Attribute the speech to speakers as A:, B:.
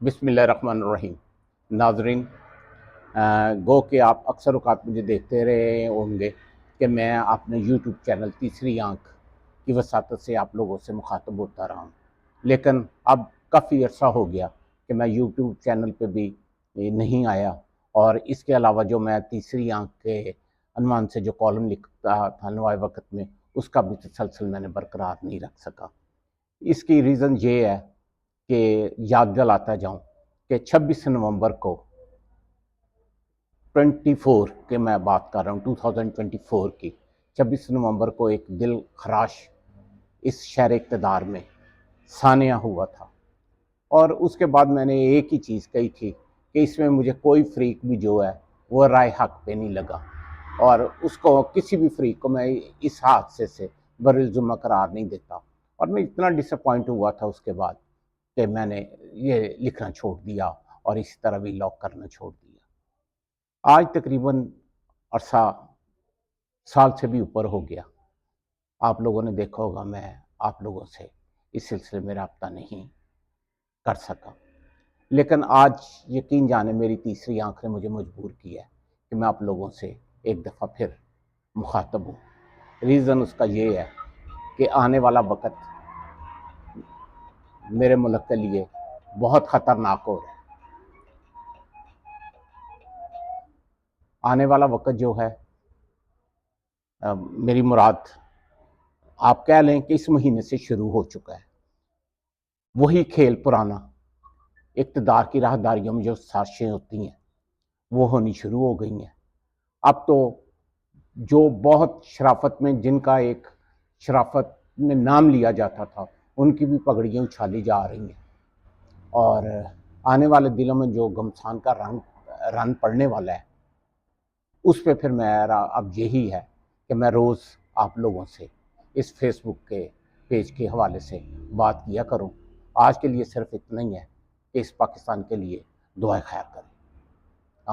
A: बिस्मिल्लाहिर्रहमानिर्रहीम। नाज़रीन, गो कि आप अक्सर औक़ात मुझे देखते रहे होंगे कि मैं अपने यूट्यूब चैनल तीसरी आँख की वसातत से आप लोगों से मुखातब होता रहा हूँ, लेकिन अब काफ़ी अर्सा हो गया कि मैं यूट्यूब चैनल पे भी नहीं आया, और इसके अलावा जो मैं तीसरी आँख के अनवान से जो कॉलम लिखता था नवाए वक़्त में, उसका भी तसलसल मैंने बरकरार नहीं रख सका। इसकी रीज़न ये है कि याद दिलाता जाऊं कि 26 नवंबर को 24 के मैं बात कर रहा हूं 2024 की 26 नवंबर को एक दिल खराश इस शहर इक़्तिदार में सानिया हुआ था, और उसके बाद मैंने एक ही चीज़ कही थी कि इसमें मुझे कोई फ़रीक भी जो है वो राय हक पे नहीं लगा, और उसको किसी भी फ़रीक को मैं इस हादसे से बरिल-ज़िम्मा करार नहीं देता। और मैं इतना डिसअपॉइंट हुआ था उसके बाद कि मैंने ये लिखना छोड़ दिया और इसी तरह व्लॉग करना छोड़ दिया। आज तकरीबन अरसा साल से भी ऊपर हो गया। आप लोगों ने देखा होगा मैं आप लोगों से इस सिलसिले में राब्ता नहीं कर सका, लेकिन आज यकीन जाने मेरी तीसरी आँख ने मुझे मजबूर किया है कि मैं आप लोगों से एक दफ़ा फिर मुखातब हूँ। रीज़न उसका ये है कि आने वाला वक़्त मेरे मुल्क के लिए बहुत ख़तरनाक हो रहा है। आने वाला वक़्त जो है, मेरी मुराद आप कह लें कि इस महीने से शुरू हो चुका है। वही खेल पुराना, इक़्तिदार की राहदारियों में जो साज़िशें होती हैं वो होनी शुरू हो गई हैं। अब तो जो बहुत शराफ़त में, जिनका एक शराफ़त में नाम लिया जाता था, उनकी भी पगड़ियाँ उछाली जा रही हैं, और आने वाले दिनों में जो घमसान का रंग पड़ने वाला है, उस पे फिर मेरा अब यही है कि मैं रोज़ आप लोगों से इस फेसबुक के पेज के हवाले से बात किया करूं। आज के लिए सिर्फ इतना ही है कि इस पाकिस्तान के लिए दुआ खैर करें।